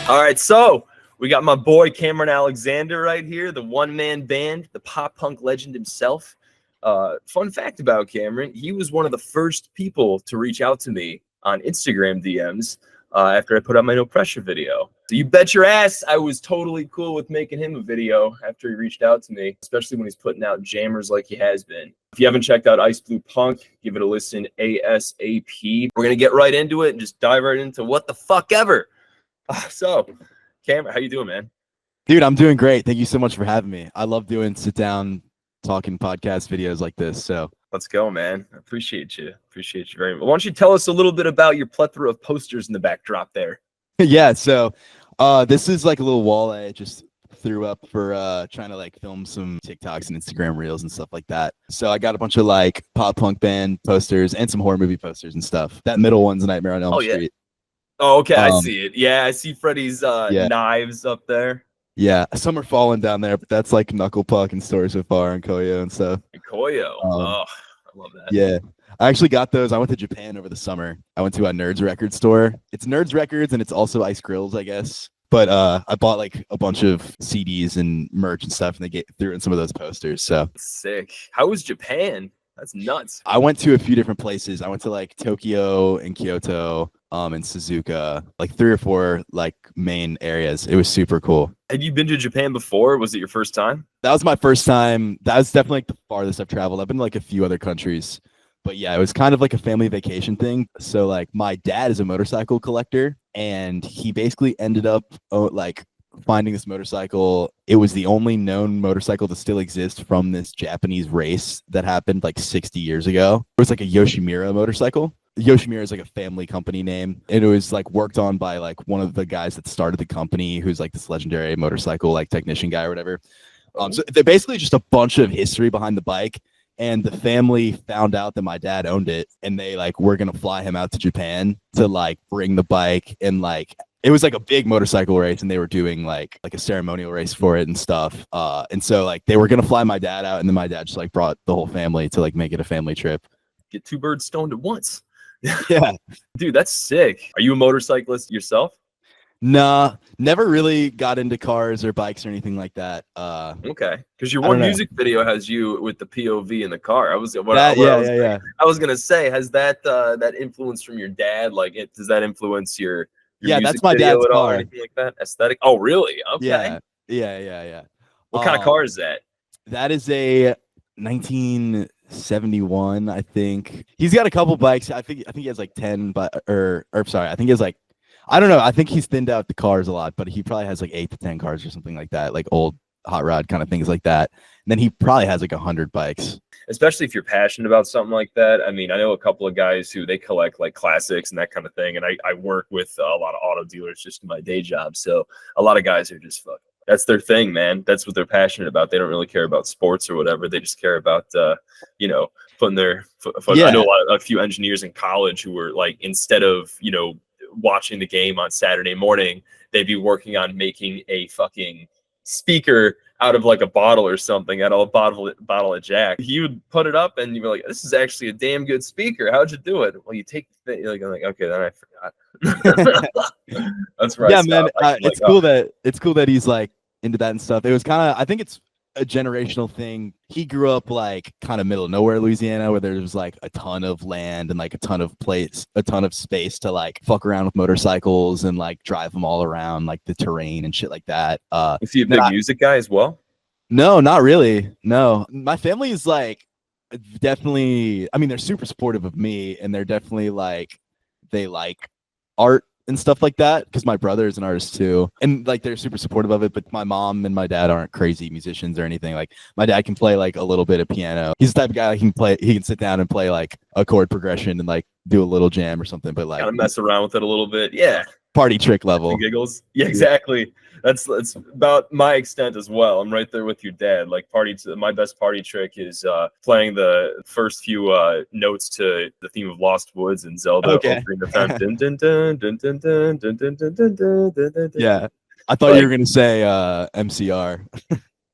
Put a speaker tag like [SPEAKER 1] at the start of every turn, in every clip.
[SPEAKER 1] All right, so we got my boy Cameron Alexander right here, the one-man band, the pop punk legend himself. Fun fact about Cameron, he was one of the first people to reach out to me on Instagram DMs after I put out my No Pressure video. So you bet your ass I was totally cool with making him a video after he reached out to me, especially when he's putting out jammers like he has been. If you haven't checked out Ice Blue Punk, give it a listen ASAP. We're going to get right into it and just dive right into what the fuck ever. So, Cameron, how you doing, man?
[SPEAKER 2] Dude, I'm doing great. Thank you so much for having me. I love doing sit-down talking podcast videos like this. So
[SPEAKER 1] let's go, man. I appreciate you. Appreciate you very much. Why don't you tell us a little bit about your plethora of posters in the backdrop there?
[SPEAKER 2] Yeah, so this is like a little wall I just threw up for trying to like film some TikToks and Instagram reels and stuff like that. So I got a bunch of like pop punk band posters and some horror movie posters and stuff. That middle one's Nightmare on Elm Street.
[SPEAKER 1] Oh, okay, I see it. Yeah, I see Freddy's knives up there.
[SPEAKER 2] Yeah, some are falling down there, but that's like Knuckle Puck and Story So Far and Koyo and stuff.
[SPEAKER 1] Koyo. I love that.
[SPEAKER 2] Yeah, I actually got those. I went to Japan over the summer. I went to a Nerds record store. It's Nerds Records and it's also Ice Grills, I guess. But I bought like a bunch of CDs and merch and stuff, and they threw in some of those posters. So
[SPEAKER 1] sick. How was Japan? That's nuts.
[SPEAKER 2] I went to a few different places. I went to like Tokyo and Kyoto, and Suzuka, like 3 or 4 like main areas. It was super cool.
[SPEAKER 1] Had you been to Japan before? Was it your first time?
[SPEAKER 2] That was my first time. That was definitely like the farthest I've traveled. I've been to like a few other countries, but yeah, it was kind of like a family vacation thing. So like my dad is a motorcycle collector, and he basically ended up like finding this motorcycle. It was the only known motorcycle to still exist from this Japanese race that happened like 60 years ago. It was like a Yoshimura motorcycle. Yoshimura is like a family company name, and it was like worked on by like one of the guys that started the company, who's like this legendary motorcycle like technician guy or whatever. So they're basically just a bunch of history behind the bike, and the family found out that my dad owned it, and they like were gonna fly him out to Japan to like bring the bike, and like it was like a big motorcycle race, and they were doing like a ceremonial race for it and stuff. And so like they were gonna fly my dad out, and then my dad just like brought the whole family to like make it a family trip.
[SPEAKER 1] Get 2 birds stoned at once.
[SPEAKER 2] Yeah,
[SPEAKER 1] dude, that's sick. Are you a motorcyclist yourself?
[SPEAKER 2] Nah, never really got into cars or bikes or anything like that.
[SPEAKER 1] Okay, because your one music video has you with the POV in the car. I was gonna say, has that influence from your dad? Like, does that influence your
[SPEAKER 2] yeah,
[SPEAKER 1] music
[SPEAKER 2] that's my
[SPEAKER 1] video
[SPEAKER 2] dad's
[SPEAKER 1] at all,
[SPEAKER 2] car.
[SPEAKER 1] or anything like that? Aesthetic? Oh, really? Okay.
[SPEAKER 2] Yeah.
[SPEAKER 1] What kind of car is that?
[SPEAKER 2] That is a 1971, I think. He's got a couple bikes. I think he has like 10, but or sorry, I think he has like, I don't know. I think he's thinned out the cars a lot, but he probably has like 8 to 10 cars or something like that, like old hot rod kind of things like that. And then he probably has like 100 bikes.
[SPEAKER 1] Especially if you're passionate about something like that. I mean, I know a couple of guys who they collect like classics and that kind of thing. And I work with a lot of auto dealers just in my day job. So a lot of guys are just fucking, that's their thing, man. That's what they're passionate about. They don't really care about sports or whatever. They just care about, putting their foot. Yeah. I know a few engineers in college who were like, instead of, watching the game on Saturday morning, they'd be working on making a fucking speaker out of like a bottle or something, out of a bottle of Jack. He would put it up and you'd be like, this is actually a damn good speaker. How'd you do it? Well, you take the thing, I'm like, okay, then I forgot. That's right.
[SPEAKER 2] Yeah, man. It's cool that he's like into that and stuff. It was kind of, I think it's a generational thing. He grew up like kind of middle of nowhere, Louisiana, where there was like a ton of land and like a ton of space to like fuck around with motorcycles and like drive them all around like the terrain and shit like that.
[SPEAKER 1] Is he a big music guy as well?
[SPEAKER 2] No, not really. No, my family is like definitely, I mean, they're super supportive of me, and they're definitely like, they like art and stuff like that, because my brother is an artist too, and like they're super supportive of it. But my mom and my dad aren't crazy musicians or anything. Like my dad can play like a little bit of piano. He's the type of guy he can sit down and play like a chord progression and like do a little jam or something, but like
[SPEAKER 1] kind of mess around with it a little bit. Yeah,
[SPEAKER 2] party trick level
[SPEAKER 1] giggles. Yeah, exactly. That's about my extent as well. I'm right there with your dad. Like my best party trick is playing the first few notes to the theme of Lost Woods and Zelda.
[SPEAKER 2] Okay. Yeah, I thought you were gonna say MCR.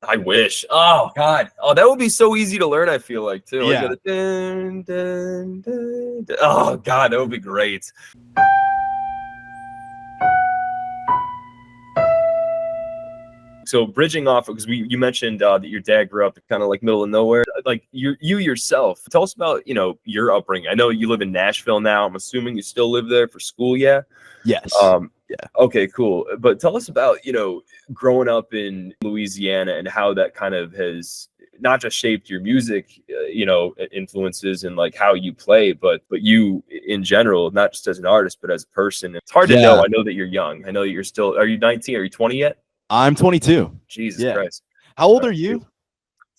[SPEAKER 1] I wish. Oh God. Oh, that would be so easy to learn. I feel like too.
[SPEAKER 2] Yeah.
[SPEAKER 1] Like, dun, dun, dun, dun. Oh God, that would be great. So bridging off, because you mentioned that your dad grew up kind of like middle of nowhere. Like you yourself, tell us about your upbringing. I know you live in Nashville now. I'm assuming you still live there for school. Yeah.
[SPEAKER 2] Yes.
[SPEAKER 1] Yeah. Okay, cool. But tell us about growing up in Louisiana and how that kind of has not just shaped your music, influences and like how you play, but you in general, not just as an artist, but as a person. It's hard to know. I know that you're young. I know that you're still. Are you 19? Are you 20 yet?
[SPEAKER 2] I'm 22.
[SPEAKER 1] Jesus Christ.
[SPEAKER 2] How old are you?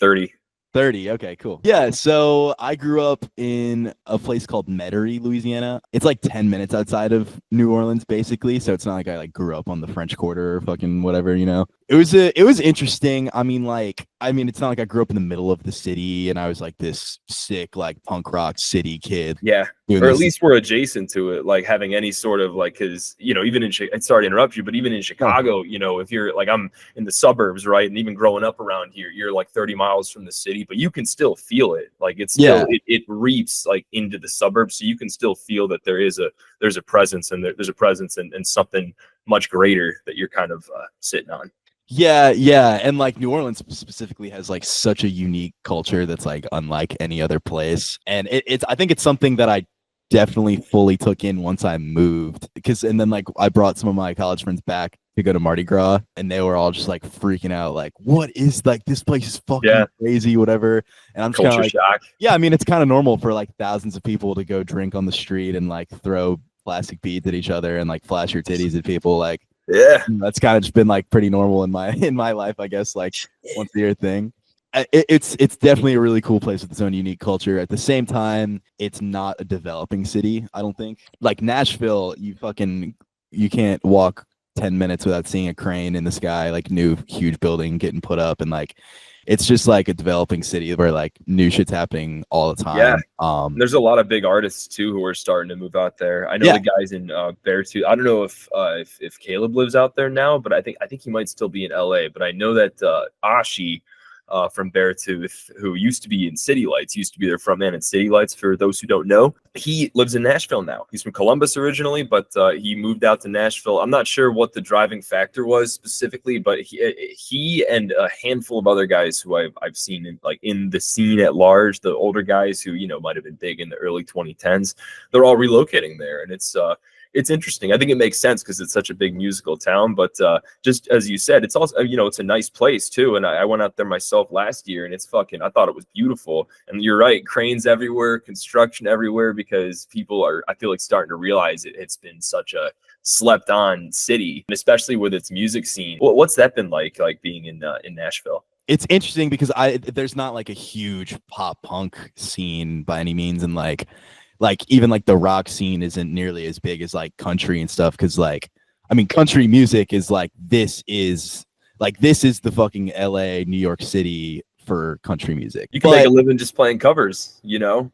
[SPEAKER 1] 30.
[SPEAKER 2] 30. Okay, cool. Yeah, so I grew up in a place called Metairie, Louisiana. It's like 10 minutes outside of New Orleans, basically. So it's not like I like grew up on the French Quarter or fucking whatever, It was interesting. I mean, it's not like I grew up in the middle of the city and I was like this sick like punk rock city kid.
[SPEAKER 1] Yeah. Or at least we're adjacent to it, like having any sort of like, because even in sorry to interrupt you, but even in Chicago, if you're like, I'm in the suburbs, right, and even growing up around here, you're like 30 miles from the city, but you can still feel it. Like it's still it reaps like into the suburbs, so you can still feel that there's a presence, and there's a presence and something much greater that you're kind of sitting on.
[SPEAKER 2] Yeah, and like New Orleans specifically has like such a unique culture that's like unlike any other place, and I think it's something that I definitely fully took in once I moved, and then like I brought some of my college friends back to go to Mardi Gras, and they were all just like freaking out, like, what is like this place is fucking crazy, whatever. And I'm just kind of like,
[SPEAKER 1] shock.
[SPEAKER 2] Yeah, I mean it's kind of normal for like thousands of people to go drink on the street and like throw plastic beads at each other and like flash your titties at people, like.
[SPEAKER 1] Yeah,
[SPEAKER 2] that's kind of just been like pretty normal in my life, I guess, like once a year thing. It's definitely a really cool place with its own unique culture. At the same time, it's not a developing city, I don't think. Like Nashville, you can't walk 10 minutes without seeing a crane in the sky, like new huge building getting put up, and like it's just like a developing city where like new shit's happening all the time.
[SPEAKER 1] Yeah. There's a lot of big artists too who are starting to move out there. I know the guys in Beartooth. I don't know if Caleb lives out there now, but I think he might still be in LA. But I know that Ashi from Beartooth, who used to be in City Lights, used to be their frontman in City Lights, for those who don't know. He lives in Nashville now. He's from Columbus originally, but he moved out to Nashville. I'm not sure what the driving factor was specifically, but he and a handful of other guys who I've seen in the scene at large, the older guys who might have been big in the early 2010s, they're all relocating there, and it's interesting. I think it makes sense because it's such a big musical town. But just as you said, it's also it's a nice place too. And I went out there myself last year, and I thought it was beautiful. And you're right, cranes everywhere, construction everywhere, because people are, I feel like, starting to realize it's been such a slept on city, and especially with its music scene. What's that been like being in Nashville?
[SPEAKER 2] It's interesting because there's not like a huge pop punk scene by any means, and like even like the rock scene isn't nearly as big as like country and stuff, because like I mean country music is like this is the fucking LA, New York City for country music.
[SPEAKER 1] You can make a living just playing covers,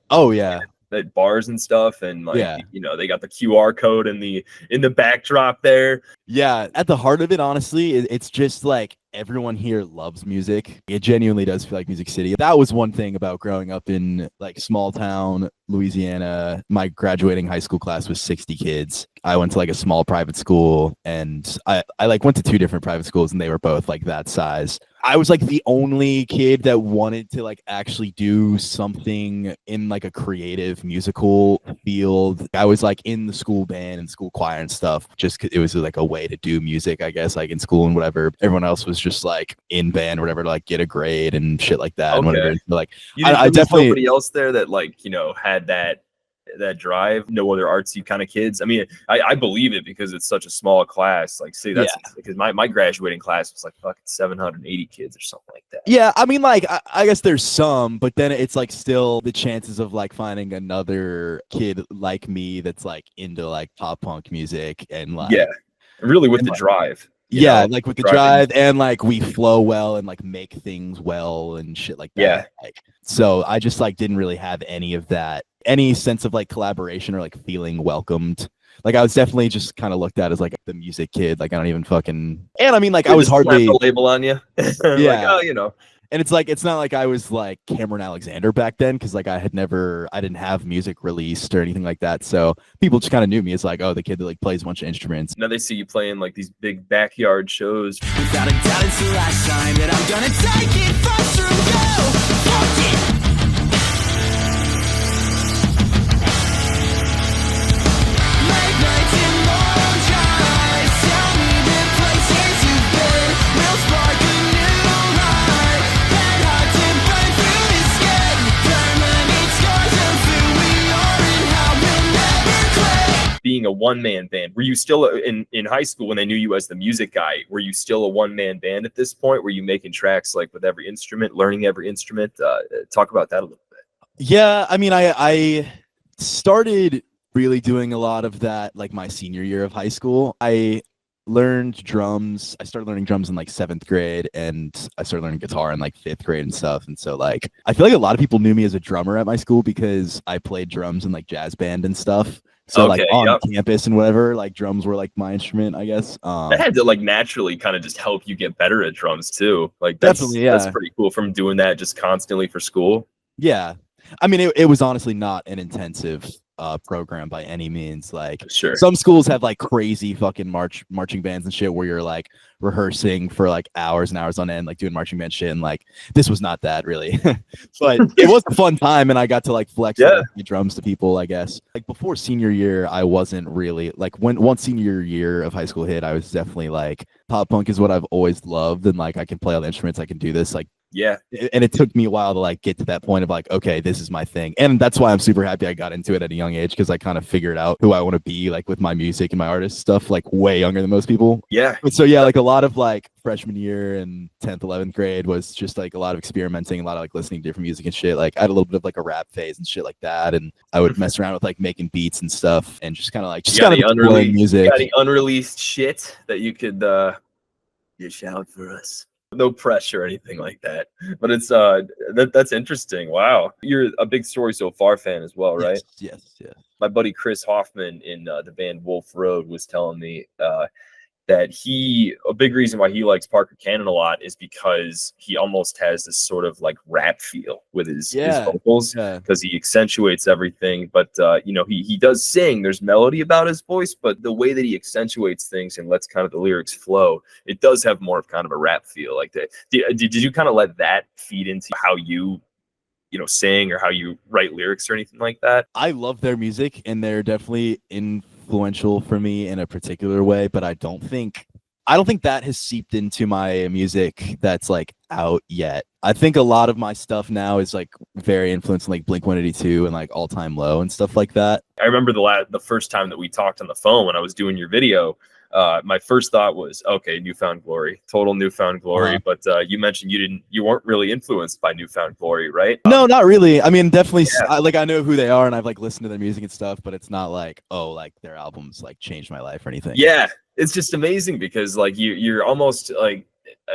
[SPEAKER 2] Oh yeah.
[SPEAKER 1] At bars and stuff, and like they got the QR code in the backdrop there.
[SPEAKER 2] Yeah, at the heart of it, honestly, it's just like everyone here loves music. It genuinely does feel like Music City. That was one thing about growing up in like small town Louisiana. My graduating high school class was 60 kids. I went to like a small private school, and I like went to two different private schools, and they were both like that size. I was like the only kid that wanted to like actually do something in like a creative musical field. I was like in the school band and school choir and stuff, just 'cause it was like a way to do music, I guess, like in school and whatever. Everyone else was just like in band or whatever to like get a grade and shit like that.
[SPEAKER 1] Okay.
[SPEAKER 2] And whatever. But, like
[SPEAKER 1] I definitely nobody else there that like had that drive. No other artsy kind of kids. I mean, I believe it because it's such a small class. Like, see, that's because my graduating class was like fucking 780 kids or something like that.
[SPEAKER 2] Yeah, I mean, like I guess there's some, but then it's like still the chances of like finding another kid like me that's like into like pop punk music and like
[SPEAKER 1] really with the drive.
[SPEAKER 2] Like with the drive, and like we flow well and like make things well and shit like that.
[SPEAKER 1] Yeah.
[SPEAKER 2] Like, so I just like didn't really have any of that, any sense of like collaboration or like feeling welcomed. Like I was definitely just kind of looked at as like the music kid. Like I don't even fucking. And I mean, like I was hardly
[SPEAKER 1] slap the label on you.
[SPEAKER 2] Yeah.
[SPEAKER 1] Like,
[SPEAKER 2] And it's like, it's not like I was like Cameron Alexander back then, because like I didn't have music released or anything like that. So people just kind of knew me as like, oh, the kid that like plays a bunch of instruments.
[SPEAKER 1] Now they see you playing like these big backyard shows.
[SPEAKER 3] Without a doubt, it's the last time that I'm gonna take it first through you. Fuck it. Late nights and long drives, tell me the places you've been. We'll spark a new light, that hard to burn through the skin. Permanent scars of who we are and how we'll never quit.
[SPEAKER 1] Being a one-man band, were you still in high school when they knew you as the music guy? Were you still a one-man band at this point? Were you making tracks like with every instrument, learning every instrument? Talk about that a little bit.
[SPEAKER 2] Yeah, I mean, I started really doing a lot of that like my senior year of high school. I learned drums. I started learning drums in like 7th grade, and I started learning guitar in like 5th grade and stuff. And so like I feel like a lot of people knew me as a drummer at my school because I played drums in like jazz band and stuff. So like on campus and whatever, like drums were like my instrument, I guess.
[SPEAKER 1] That had to like naturally kind of just help you get better at drums too. Like that's pretty cool from doing that just constantly for school.
[SPEAKER 2] Yeah. I mean, it was honestly not an intensive program by any means. Like some schools have like crazy fucking marching bands and shit where you're like rehearsing for like hours and hours on end, like doing marching band shit, and like this was not that really. But it was a fun time, and I got to like flex the drums to people, I guess. Like before senior year, I wasn't really like, when once senior year of high school hit, I was definitely like, pop punk is what I've always loved, and like I can play all the instruments, I can do this, like.
[SPEAKER 1] Yeah.
[SPEAKER 2] And it took me a while to like get to that point of like, okay, this is my thing. And that's why I'm super happy I got into it at a young age, because I kind of figured out who I want to be like with my music and my artist stuff like way younger than most people.
[SPEAKER 1] Yeah.
[SPEAKER 2] But so yeah, like a lot of like freshman year and 10th, 11th grade was just like a lot of experimenting, a lot of like listening to different music and shit. Like I had a little bit of like a rap phase and shit like that. And I would mess around with like making beats and stuff and just kind of like exploring music.
[SPEAKER 1] You got any unreleased shit that you could dish out for us? No pressure or anything like that, but it's that's interesting. Wow, you're a big Story So Far fan as well, right?
[SPEAKER 2] Yes.
[SPEAKER 1] My buddy Chris Hoffman in the band Wolf Road was telling me that a big reason why he likes Parker Cannon a lot is because he almost has this sort of like rap feel with his vocals, because he accentuates everything. But you know, he does sing. There's melody about his voice, but the way that he accentuates things and lets kind of the lyrics flow, it does have more of kind of a rap feel. Like that. Did you kind of let that feed into how you sing or how you write lyrics or anything like that?
[SPEAKER 2] I love their music, and they're definitely influential for me in a particular way, but I don't think that has seeped into my music that's like out yet. I think a lot of my stuff now is like very influenced like Blink-182 and like All Time Low and stuff like that. I
[SPEAKER 1] remember the first time that we talked on the phone when I was doing your video. My first thought was, okay, Newfound Glory, total Newfound Glory. But you mentioned you weren't really influenced by Newfound Glory, right?
[SPEAKER 2] No, not really. I mean, definitely. I know who they are, and I've like listened to their music and stuff, but it's not like, oh, like their albums like changed my life or anything.
[SPEAKER 1] Yeah, it's just amazing because like you're almost like,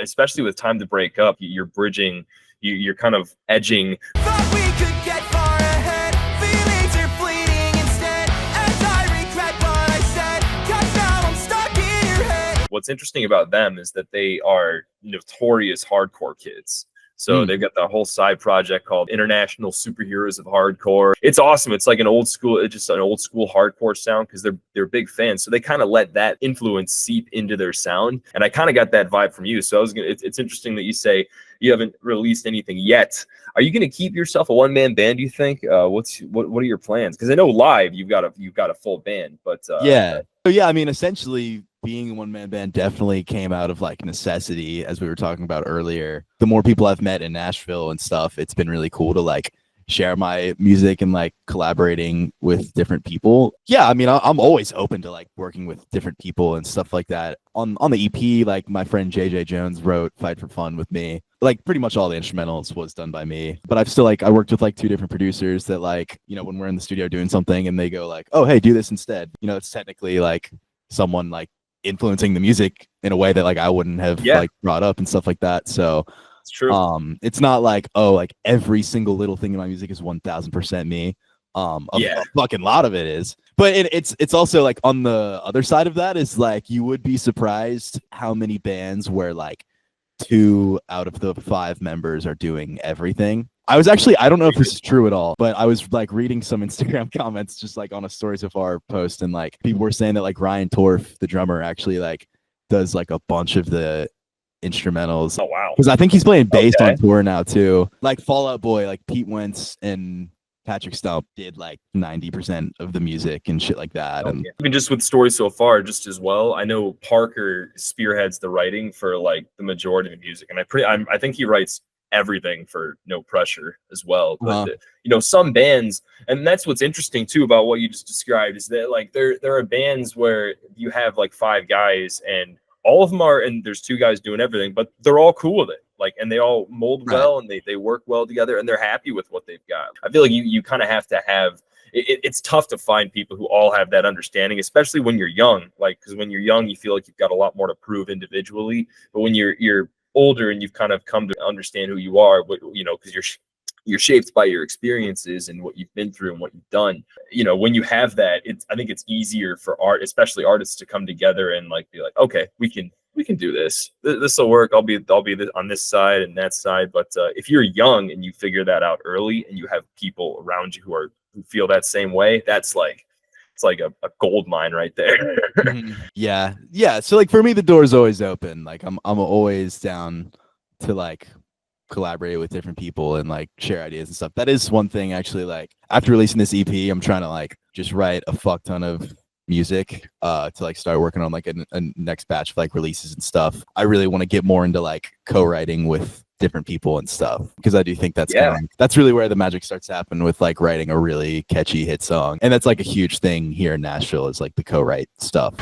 [SPEAKER 1] especially with Time to Break Up, you're bridging, you're kind of edging.
[SPEAKER 3] Thought we could get far ahead. Feelings are fleeting instead. As I regret what I said, 'cause now I'm stuck in your head.
[SPEAKER 1] What's interesting about them is that they are notorious hardcore kids. So they've got the whole side project called International Superheroes of Hardcore. It's awesome. It's like an old school hardcore sound because they're big fans. So they kind of let that influence seep into their sound. And I kind of got that vibe from you. So it's interesting that you say you haven't released anything yet. Are you going to keep yourself a one-man band, do you think? What are your plans? Because I know live you've got a full band, but
[SPEAKER 2] yeah. So yeah, I mean, essentially being a one-man band definitely came out of like necessity, as we were talking about earlier. The more people I've met in Nashville and stuff, it's been really cool to like share my music and like collaborating with different people. Yeah, I mean, I'm always open to like working with different people and stuff like that. On the EP, like my friend JJ Jones wrote Fight for Fun with me. Like pretty much all the instrumentals was done by me. But I've still like, I worked with like 2 different producers that like, when we're in the studio doing something and they go like, oh, hey, do this instead. It's technically like someone like influencing the music in a way that like I wouldn't have like brought up and stuff like that. So
[SPEAKER 1] it's true.
[SPEAKER 2] It's not like, oh, like every single little thing in my music is 1000% me. A fucking lot of it is. But it's also like on the other side of that is like you would be surprised how many bands where like 2 out of the 5 members are doing everything. I don't know if this is true at all, but I was like reading some Instagram comments just like on a Story So Far post, and like people were saying that like Ryan Torf, the drummer, actually like does like a bunch of the instrumentals.
[SPEAKER 1] Oh wow.
[SPEAKER 2] Because I think he's playing bass
[SPEAKER 1] Okay.
[SPEAKER 2] on tour now too. Like Fall Out Boy, like Pete Wentz and Patrick Stump did like 90% of the music and shit like that. And
[SPEAKER 1] Even just with Story So Far, just as well, I know Parker spearheads the writing for like the majority of the music, and I think he writes everything for No Pressure as well. But you know, some bands, and that's what's interesting too about what you just described, is that like there are bands where you have like 5 guys and all of them are, and there's 2 guys doing everything, but they're all cool with it. Like, and they all mold well, and they work well together, and they're happy with what they've got. I feel like you kind of have to have it's tough to find people who all have that understanding, especially when you're young. Like, because when you're young, you feel like you've got a lot more to prove individually. But when you're older and you've kind of come to understand who you are, you know, because you're shaped by your experiences and what you've been through and what you've done. You know, when you have that, I think it's easier for especially artists, to come together and like be like, okay, we can do this. This will work. I'll be on this side and that side. But if you're young and you figure that out early, and you have people around you who feel that same way, it's like a gold mine right there.
[SPEAKER 2] Yeah. So like for me, the door's always open. Like I'm always down to like collaborate with different people and like share ideas and stuff. That is one thing actually. Like after releasing this EP, I'm trying to like just write a fuck ton of music to like start working on like a next batch of like releases and stuff. I really want to get more into like co-writing with different people and stuff, because I do think that's that's really where the magic starts to happen with like writing a really catchy hit song. And that's like a huge thing here in Nashville, is like the co-write stuff.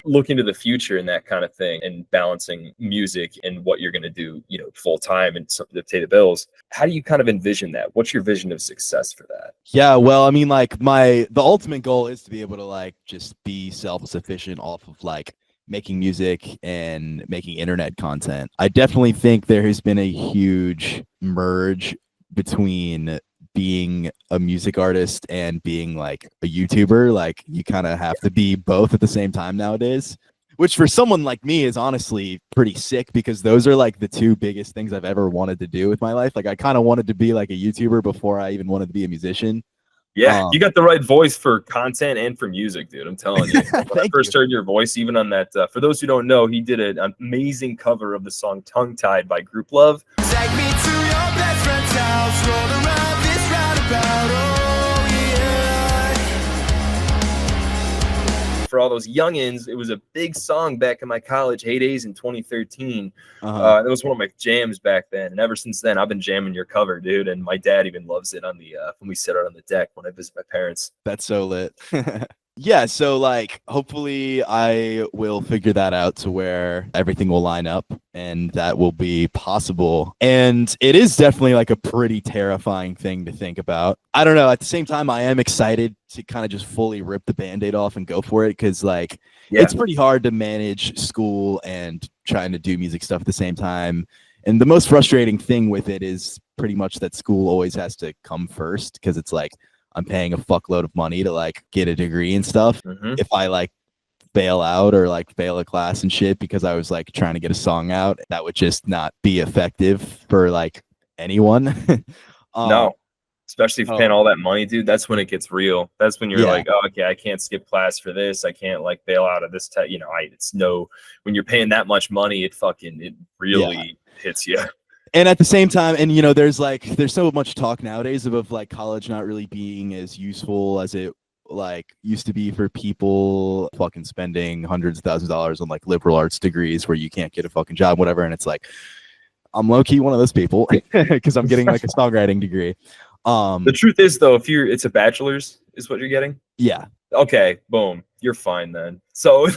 [SPEAKER 1] Looking to the future and that kind of thing, and balancing music and what you're going to do, you know, full time and something to pay the bills. How do you kind of envision that? What's your vision of success for that?
[SPEAKER 2] Yeah, well, I mean, like the ultimate goal is to be able to like just be self-sufficient off of like making music and making internet content. I definitely think there has been a huge merge between being a music artist and being like a YouTuber. Like you kind of have to be both at the same time nowadays, which for someone like me is honestly pretty sick, because those are like the 2 biggest things I've ever wanted to do with my life. Like I kind of wanted to be like a YouTuber before I even wanted to be a musician.
[SPEAKER 1] Yeah, you got the right voice for content and for music, dude. I'm telling you. When I first heard your voice, even on that, for those who don't know, he did an amazing cover of the song Tongue Tied by Group Love.
[SPEAKER 3] Take me to your best friend's house, roll around this roundabout, oh yeah.
[SPEAKER 1] For all those youngins, it was a big song back in my college heydays in 2013. That was one of my jams back then, and ever since then I've been jamming your cover, dude. And my dad even loves it on the when we sit out on the deck when I visit my parents.
[SPEAKER 2] That's so lit. Yeah, so like hopefully I will figure that out to where everything will line up and that will be possible. And it is definitely like a pretty terrifying thing to think about. I don't know, at the same time I am excited to kind of just fully rip the Band-Aid off and go for it, because like it's pretty hard to manage school and trying to do music stuff at the same time. And the most frustrating thing with it is pretty much that school always has to come first, because it's like I'm paying a fuckload of money to like get a degree and stuff. If I like bail out or like fail a class and shit because I was like trying to get a song out, that would just not be effective for like anyone.
[SPEAKER 1] No, especially if you're paying all that money, dude. That's when it gets real. That's when you're like, oh, okay, I can't skip class for this. I can't like bail out of this. You know, when you're paying that much money, it really hits you.
[SPEAKER 2] And at the same time, and you know, there's so much talk nowadays of like college not really being as useful as it like used to be for people fucking spending hundreds of thousands of dollars on like liberal arts degrees where you can't get a fucking job, whatever. And it's like, I'm low-key one of those people because I'm getting like a songwriting degree.
[SPEAKER 1] The truth is though, it's a bachelor's is what you're getting.
[SPEAKER 2] Yeah.
[SPEAKER 1] Okay, boom. You're fine then. So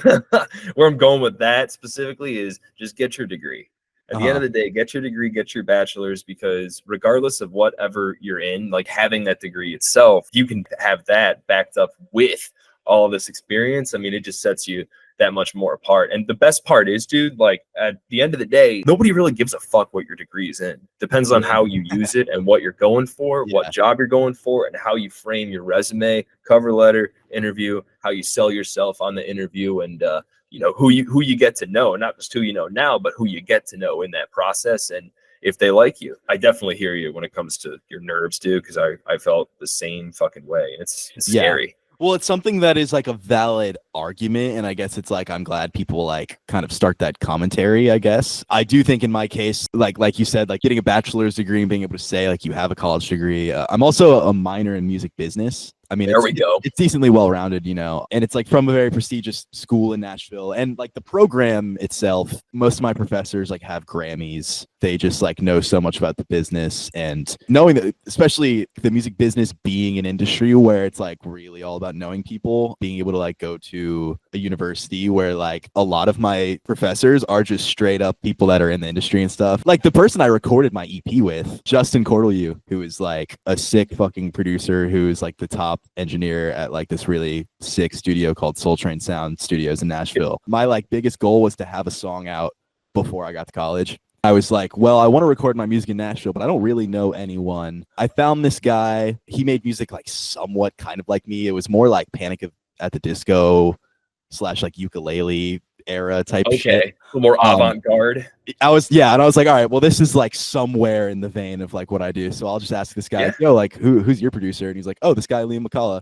[SPEAKER 1] where I'm going with that specifically is just get your degree. At the end of the day, get your degree, get your bachelor's, because regardless of whatever you're in, like having that degree itself, you can have that backed up with all of this experience. I mean, it just sets you that much more apart. And the best part is, dude, like at the end of the day, nobody really gives a fuck what your degree is in. Depends on how you use it and what you're going for, what job you're going for, and how you frame your resume, cover letter, interview, how you sell yourself on the interview, and you know, who you get to know, not just who you know now, but who you get to know in that process. And if they like you. I definitely hear you when it comes to your nerves, dude, because I felt the same fucking way. It's scary.
[SPEAKER 2] Well, it's something that is like a valid argument, and I guess it's like I'm glad people like kind of start that commentary, I guess. I do think in my case, like you said, like getting a bachelor's degree and being able to say like you have a college degree. I'm also a minor in music business. I mean,
[SPEAKER 1] there we go.
[SPEAKER 2] It's decently well-rounded, you know, and it's like from a very prestigious school in Nashville. And like the program itself, most of my professors like have Grammys. They just like know so much about the business, and knowing that, especially the music business being an industry where it's like really all about knowing people, being able to like go to a university where like a lot of my professors are just straight up people that are in the industry and stuff. Like the person I recorded my EP with, Justin Cortelyou, who is like a sick fucking producer, who is like the top engineer at like this really sick studio called Soul Train Sound Studios in Nashville. My like biggest goal was to have a song out before I got to college. I was like, well, I want to record my music in Nashville, but I don't really know anyone. I found this guy. He made music like somewhat kind of like me. It was more like Panic at the Disco / like ukulele era type shit.
[SPEAKER 1] More avant-garde.
[SPEAKER 2] I was like, all right, well, this is like somewhere in the vein of like what I do. So I'll just ask this guy, yo, like who's your producer? And he's like, oh, this guy, Liam McCullough.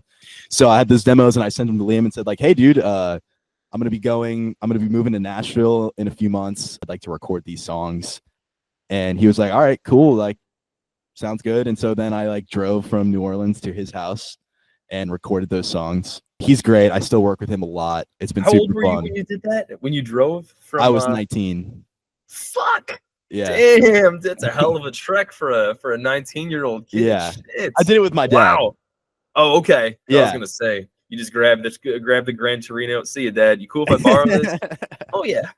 [SPEAKER 2] So I had those demos and I sent them to Liam and said like, hey dude, I'm gonna be moving to Nashville in a few months. I'd like to record these songs. And he was like, all right, cool, like sounds good. And so then I like drove from New Orleans to his house and recorded those songs. He's great. I still work with him a lot. It's been super fun. How old were you
[SPEAKER 1] when you did that? When you drove from?
[SPEAKER 2] I was 19.
[SPEAKER 1] Fuck.
[SPEAKER 2] Yeah.
[SPEAKER 1] Damn, that's a hell of a trek for a 19-year-old kid.
[SPEAKER 2] Yeah.
[SPEAKER 1] Shit.
[SPEAKER 2] I did it with my dad.
[SPEAKER 1] Wow. Oh, okay.
[SPEAKER 2] Yeah.
[SPEAKER 1] I was gonna say you just grab the Gran Torino. See you, Dad. You cool if I borrow this? Oh yeah,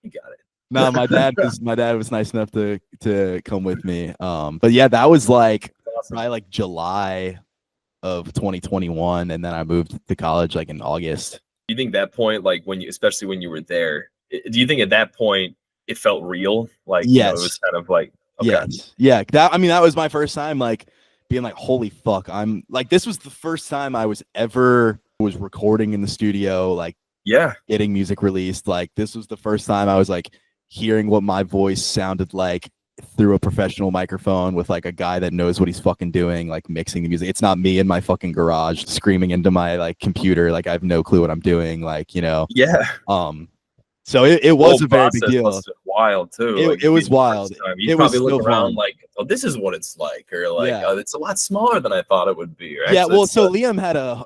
[SPEAKER 1] you got it.
[SPEAKER 2] No, my dad was nice enough to come with me. But yeah, that was like probably like July of 2021, and then I moved to college like in August.
[SPEAKER 1] Do you think that point, like especially when you were there, do you think at that point it felt real? Like,
[SPEAKER 2] yes,
[SPEAKER 1] you know, it was kind of like, okay.
[SPEAKER 2] Yes, yeah. That was my first time like being like, holy fuck, I'm like, this was the first time I was recording in the studio, like getting music released. Like this was the first time I was like hearing what my voice sounded like through a professional microphone with like a guy that knows what he's fucking doing, like mixing the music. It's not me in my fucking garage screaming into my like computer, like I have no clue what I'm doing, like, you know. So it was a very big deal.
[SPEAKER 1] Wild too.
[SPEAKER 2] It was wild.
[SPEAKER 1] You probably look around like, oh, this is what it's like, or like, oh, it's a lot smaller than I thought it would be. Right?
[SPEAKER 2] Yeah, well, so Liam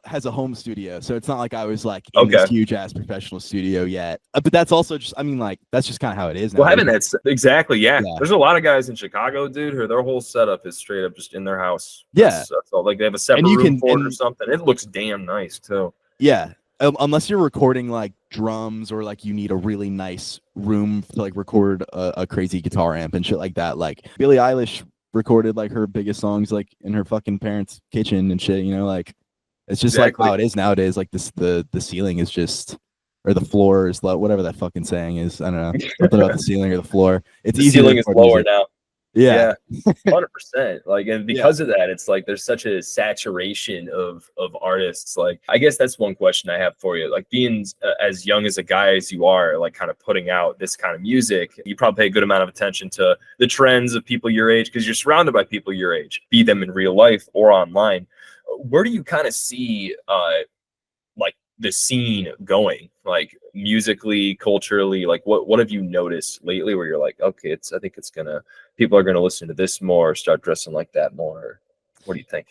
[SPEAKER 2] has a home studio, so it's not like I was like in this huge ass professional studio yet. But that's also just, I mean, like that's just kind of how it is now.
[SPEAKER 1] Well, having that exactly, yeah. There's a lot of guys in Chicago, dude, who their whole setup is straight up just in their house. That's all. Like they have a separate room for it or something. It looks damn nice too. Yeah.
[SPEAKER 2] Unless you're recording like drums or like you need a really nice room to like record a crazy guitar amp and shit like that. Like Billie Eilish recorded like her biggest songs like in her fucking parents' kitchen and shit, you know, like it's just like how it is nowadays. Like the ceiling is just, or the floor is low, whatever that fucking saying is. I don't know. Something about the ceiling or the floor. It's
[SPEAKER 1] the ceiling is lower now.
[SPEAKER 2] Yeah.
[SPEAKER 1] 100%. Like, and because of that, it's like there's such a saturation of artists. Like, I guess that's one question I have for you. Like, being as young as a guy as you are, like kind of putting out this kind of music, you probably pay a good amount of attention to the trends of people your age because you're surrounded by people your age, be them in real life or online. Where do you kind of see like the scene going, like musically, culturally? Like what have you noticed lately where you're like, okay, I think people are gonna listen to this more, start dressing like that more? What do you think?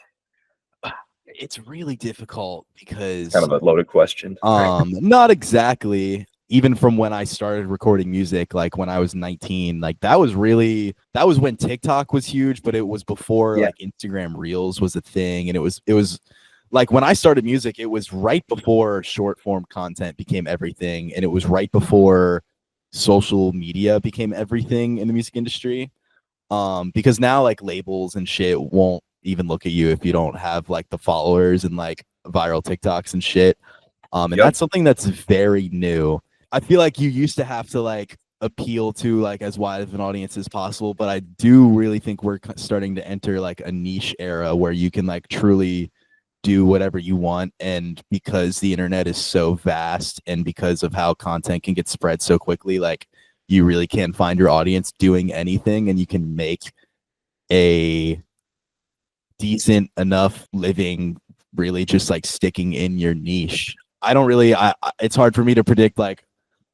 [SPEAKER 2] It's really difficult because
[SPEAKER 1] it's kind of a loaded question.
[SPEAKER 2] Not exactly. Even from when I started recording music, like when I was 19, like that was when TikTok was huge, but it was before like Instagram Reels was a thing. And it was like when I started music, it was right before short form content became everything. And it was right before social media became everything in the music industry. Because now like labels and shit won't even look at you if you don't have like the followers and like viral TikToks and shit. And that's something that's very new. I feel like you used to have to like appeal to like as wide of an audience as possible, but I do really think we're starting to enter like a niche era where you can like truly do whatever you want. And because the internet is so vast and because of how content can get spread so quickly, like you really can find your audience doing anything, and you can make a decent enough living really just like sticking in your niche. I don't really it's hard for me to predict like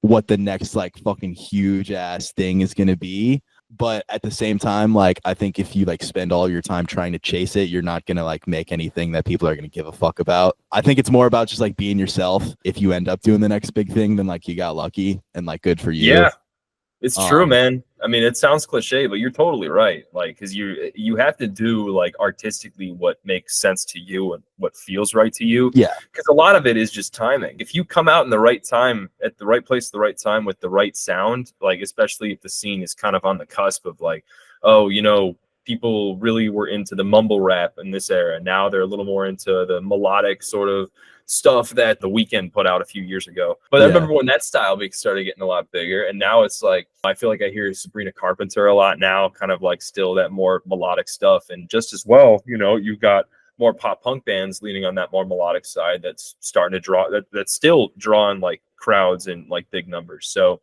[SPEAKER 2] what the next like fucking huge ass thing is going to be, but at the same time, like I think if you like spend all your time trying to chase it, you're not going to like make anything that people are going to give a fuck about. I think it's more about just like being yourself. If you end up doing the next big thing, then like you got lucky, and like good for you.
[SPEAKER 1] Yeah, it's true, man. I mean, it sounds cliche, but you're totally right. Like, because you have to do like artistically what makes sense to you and what feels right to you.
[SPEAKER 2] Yeah.
[SPEAKER 1] Because a lot of it is just timing. If you come out in the right time, at the right place, at the right time with the right sound, like especially if the scene is kind of on the cusp of like, oh, you know, people really were into the mumble rap in this era. Now they're a little more into the melodic sort of stuff that The Weeknd put out a few years ago. But I remember when that style started getting a lot bigger, and now it's like I feel like I hear Sabrina Carpenter a lot now, kind of like still that more melodic stuff. And just as well, you know, you've got more pop punk bands leaning on that more melodic side that's starting to draw that's still drawing like crowds and like big numbers. So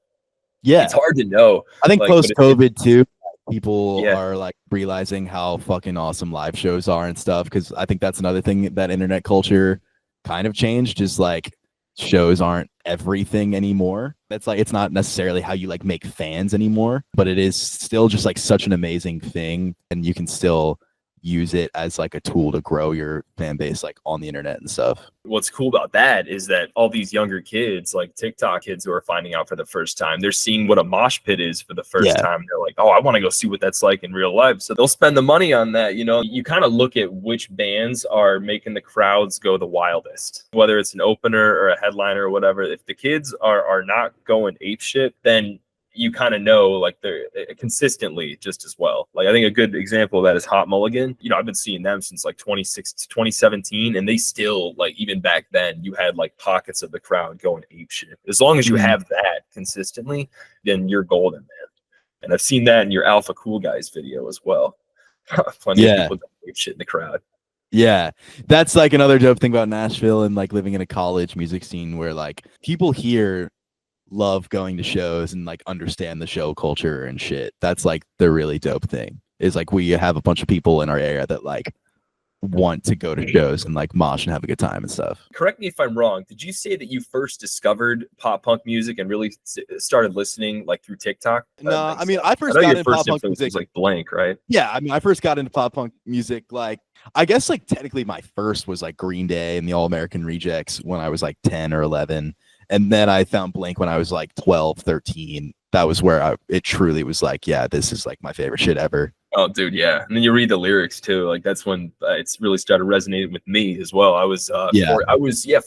[SPEAKER 2] yeah,
[SPEAKER 1] it's hard to know.
[SPEAKER 2] I think
[SPEAKER 1] like,
[SPEAKER 2] post COVID too, people
[SPEAKER 1] Yeah.
[SPEAKER 2] are like realizing how fucking awesome live shows are and stuff, because I think that's another thing that internet culture kind of changed, is like shows aren't everything anymore. That's like, it's not necessarily how you like make fans anymore, but it is still just like such an amazing thing, and you can still use it as like a tool to grow your fan base like on the internet and stuff.
[SPEAKER 1] What's cool about that is that all these younger kids, like TikTok kids who are finding out for the first time, they're seeing what a mosh pit is for the first time. They're like, oh, I want to go see what that's like in real life. So they'll spend the money on that. You know, you kind of look at which bands are making the crowds go the wildest, whether it's an opener or a headliner or whatever. If the kids are not going ape shit, then you kind of know like they're consistently just as well. Like I think a good example of that is Hot Mulligan. You know, I've been seeing them since like 2017, and they still like, even back then you had like pockets of the crowd going ape shit. As long as you have that consistently, then you're golden, man. And I've seen that in your Alpha Cool Guys video as well. Plenty of people going ape shit in the crowd.
[SPEAKER 2] Yeah, that's like another dope thing about Nashville and like living in a college music scene where like people here love going to shows and like understand the show culture and shit. That's like the really dope thing, is like we have a bunch of people in our area that like want to go to shows and like mosh and have a good time and stuff.
[SPEAKER 1] Correct me if I'm wrong. Did you say that you first discovered pop punk music and really started listening like through TikTok?
[SPEAKER 2] No, I mean, I first got into pop punk music
[SPEAKER 1] was like Blank, right?
[SPEAKER 2] Yeah, I mean, I first got into pop punk music like, I guess like technically my first was like Green Day and the All American Rejects when I was like 10 or 11. And then I found Blink when I was like 12, 13. That was where it truly was like, yeah, this is like my favorite shit ever.
[SPEAKER 1] Oh, dude, yeah. And then you read the lyrics too. Like that's when it's really started resonating with me as well. I was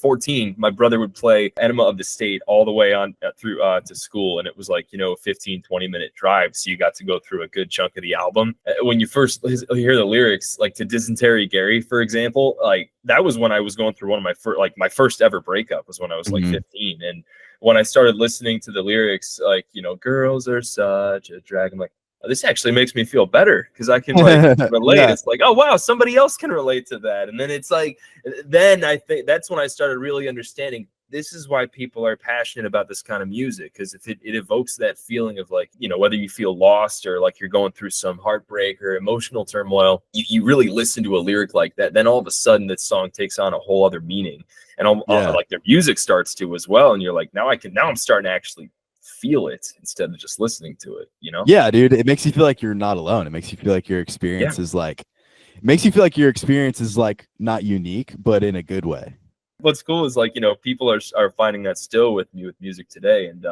[SPEAKER 1] 14. My brother would play Enema of the State all the way on through to school, and it was like, you know, 15-20 minute drive. So you got to go through a good chunk of the album. When you first hear the lyrics, like to Dysentery Gary, for example, like that was when I was going through one of my first, like my first ever breakup was when I was like 15. And when I started listening to the lyrics, like, you know, girls are such a drag, I'm like, this actually makes me feel better because I can like relate.
[SPEAKER 2] Yeah.
[SPEAKER 1] It's like, oh wow, somebody else can relate to that. And then it's like, then I think that's when I started really understanding this is why people are passionate about this kind of music, because if it evokes that feeling of like, you know, whether you feel lost or like you're going through some heartbreak or emotional turmoil, you really listen to a lyric like that, then all of a sudden that song takes on a whole other meaning, and like their music starts to as well. And you're like, now I'm starting to actually feel it instead of just listening to it, you know?
[SPEAKER 2] Yeah, dude, it makes you feel like you're not alone. It makes you feel like your experience is like, it makes you feel like your experience is like not unique, but in a good way.
[SPEAKER 1] What's cool is like, you know, people are finding that still with me with music today. And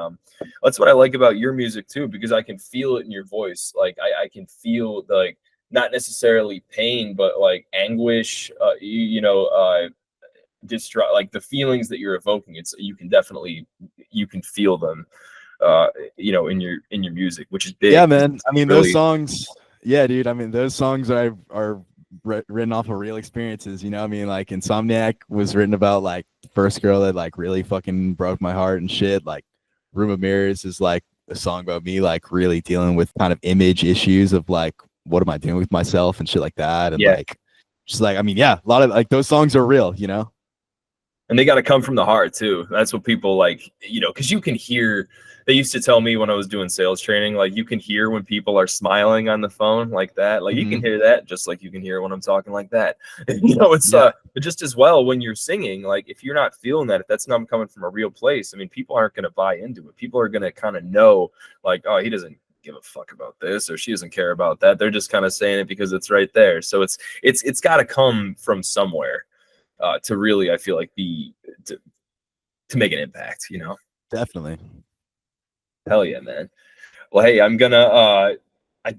[SPEAKER 1] that's what I like about your music too, because I can feel it in your voice. Like I can feel like not necessarily pain, but like anguish, distraught, like the feelings that you're evoking. It's, you can feel them you know, in your music, which is big.
[SPEAKER 2] Yeah, man. I mean,
[SPEAKER 1] really,
[SPEAKER 2] those songs, yeah, dude. I mean, those songs are written off of real experiences, you know? I mean, like Insomniac was written about like the first girl that like really fucking broke my heart and shit. Like Room of Mirrors is like a song about me like really dealing with kind of image issues of like what am I doing with myself and shit like that. And like just like I mean, yeah, a lot of like those songs are real, you know?
[SPEAKER 1] And they got to come from the heart too. That's what people like, you know, because you can hear. They used to tell me when I was doing sales training, like you can hear when people are smiling on the phone like that. Like you can hear that just like you can hear when I'm talking like that. You know, it's just as well when you're singing. Like if you're not feeling that, if that's not coming from a real place, I mean, people aren't going to buy into it. People are going to kind of know, like, oh, he doesn't give a fuck about this, or she doesn't care about that. They're just kind of saying it because it's right there. So it's got to come from somewhere to really, I feel like, to make an impact. You know,
[SPEAKER 2] Definitely.
[SPEAKER 1] Hell yeah, man. Well, hey, I'm gonna I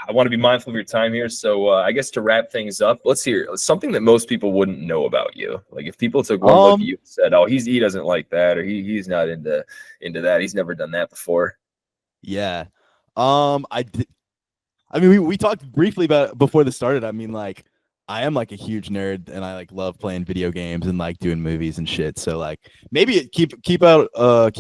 [SPEAKER 1] want to be mindful of your time here. So I guess to wrap things up, let's hear something that most people wouldn't know about you. Like if people took one look at you and said, "Oh, he doesn't like that," or he's not into that. He's never done that before.
[SPEAKER 2] Yeah. I mean, we talked briefly about it before this started. I mean, like I am like a huge nerd and I like love playing video games and like doing movies and shit. So like maybe keep a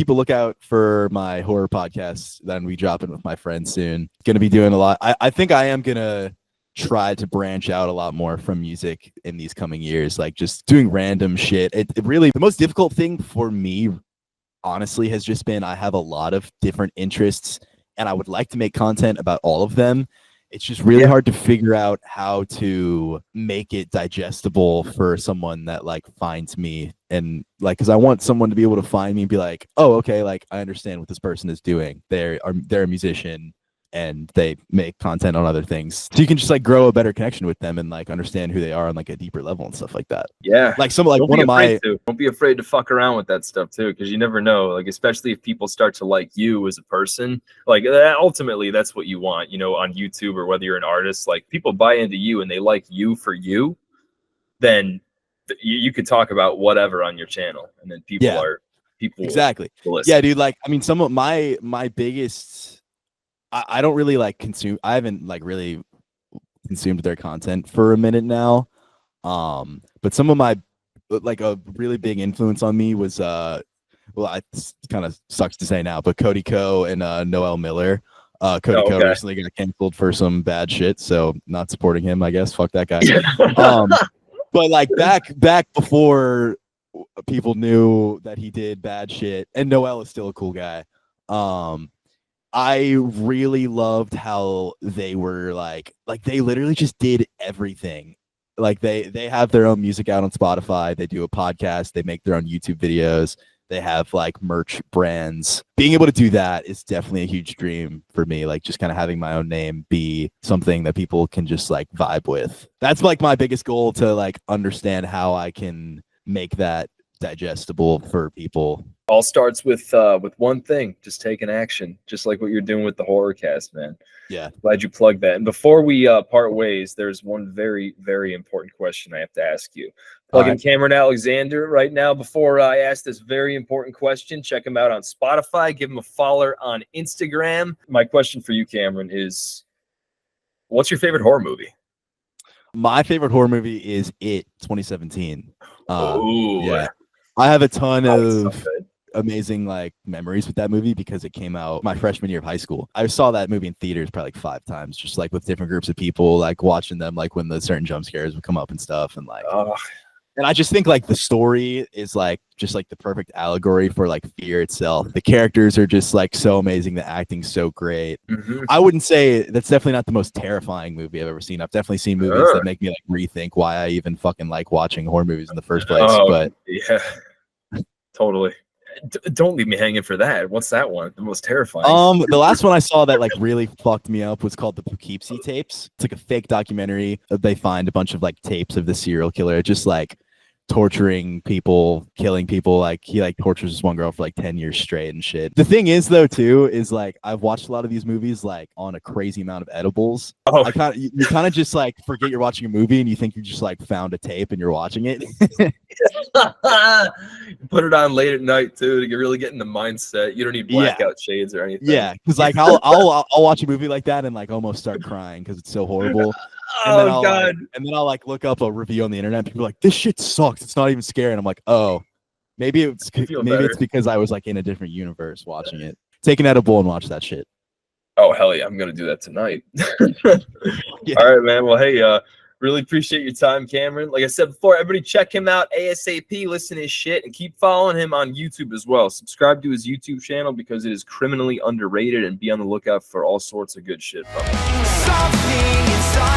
[SPEAKER 2] lookout for my horror podcast that we dropping with my friends soon. Gonna be doing a lot. I think I am gonna try to branch out a lot more from music in these coming years, like just doing random shit. It really the most difficult thing for me honestly has just been I have a lot of different interests and I would like to make content about all of them. It's just really hard to figure out how to make it digestible for someone that like finds me and like because I want someone to be able to find me and be like, oh, okay, like I understand what this person is doing. They're a musician and they make content on other things. So you can just like grow a better connection with them and like understand who they are on like a deeper level and stuff like that.
[SPEAKER 1] Yeah.
[SPEAKER 2] Like some like one of my
[SPEAKER 1] don't be afraid to fuck around with that stuff too, because you never know. Like especially if people start to like you as a person, like that, ultimately that's what you want, you know, on YouTube or whether you're an artist, like people buy into you and they like you for you, then you could talk about whatever on your channel and then people
[SPEAKER 2] exactly. Yeah, dude, like I mean some of my biggest I don't really like consume. I haven't like really consumed their content for a minute now. But some of my like a really big influence on me was well, it kind of sucks to say now, but Cody Ko and Noel Miller. Cody Ko recently got canceled for some bad shit, so not supporting him. I guess fuck that guy. But like back before people knew that he did bad shit, and Noel is still a cool guy. I really loved how they were like they literally just did everything. Like they have their own music out on Spotify. They do a podcast. They make their own YouTube videos. They have like merch brands. Being able to do that is definitely a huge dream for me. Like just kind of having my own name be something that people can just like vibe with. That's like my biggest goal, to like understand how I can make that digestible for people.
[SPEAKER 1] All starts with one thing: just taking action, just like what you're doing with the horror cast, man.
[SPEAKER 2] Yeah,
[SPEAKER 1] glad you plugged that. And before we part ways, there's one very, very important question I have to ask you. Plug in Cameron Alexander right now. Before I ask this very important question, check him out on Spotify. Give him a follow on Instagram. My question for you, Cameron, is what's your favorite horror movie?
[SPEAKER 2] My favorite horror movie is It 2017.
[SPEAKER 1] Oh,
[SPEAKER 2] yeah. I have a ton of amazing like memories with that movie because it came out my freshman year of high school. I saw that movie in theaters probably like 5 times, just like with different groups of people, like watching them like when the certain jump scares would come up and stuff. And like and I just think like the story is like just like the perfect allegory for like fear itself. The characters are just like so amazing. The acting's so great. I wouldn't say that's definitely not the most terrifying movie I've ever seen. I've definitely seen movies that make me like rethink why I even fucking like watching horror movies in the first place. But
[SPEAKER 1] yeah, totally. Don't leave me hanging for that. What's that one? The most terrifying?
[SPEAKER 2] The last one I saw that like really fucked me up was called the Poughkeepsie tapes. It's like a fake documentary. They find a bunch of like tapes of the serial killer, just like torturing people, killing people. Like he like tortures this one girl for like 10 years straight and shit. The thing is though too is like I've watched a lot of these movies like on a crazy amount of edibles. I kind of you kind of just like forget you're watching a movie and you think you just like found a tape and you're watching it.
[SPEAKER 1] Put it on late at night too to really get in the mindset. You don't need blackout shades or anything.
[SPEAKER 2] Yeah, because like I'll watch a movie like that and like almost start crying because it's so horrible. And then God! And then I'll like look up a review on the internet. And people are like, "This shit sucks. It's not even scary." And I'm like, "Oh, Maybe it's
[SPEAKER 1] I feel
[SPEAKER 2] maybe
[SPEAKER 1] better.
[SPEAKER 2] it's because I was like in a different universe watching it. Take an edible and watch that shit.
[SPEAKER 1] Oh hell yeah, I'm gonna do that tonight.
[SPEAKER 2] Yeah.
[SPEAKER 1] All right, man. Well, hey, really appreciate your time, Cameron. Like I said before, everybody check him out ASAP, listen to his shit, and keep following him on YouTube as well. Subscribe to his YouTube channel because it is criminally underrated, and be on the lookout for all sorts of good shit from him.
[SPEAKER 3] Something inside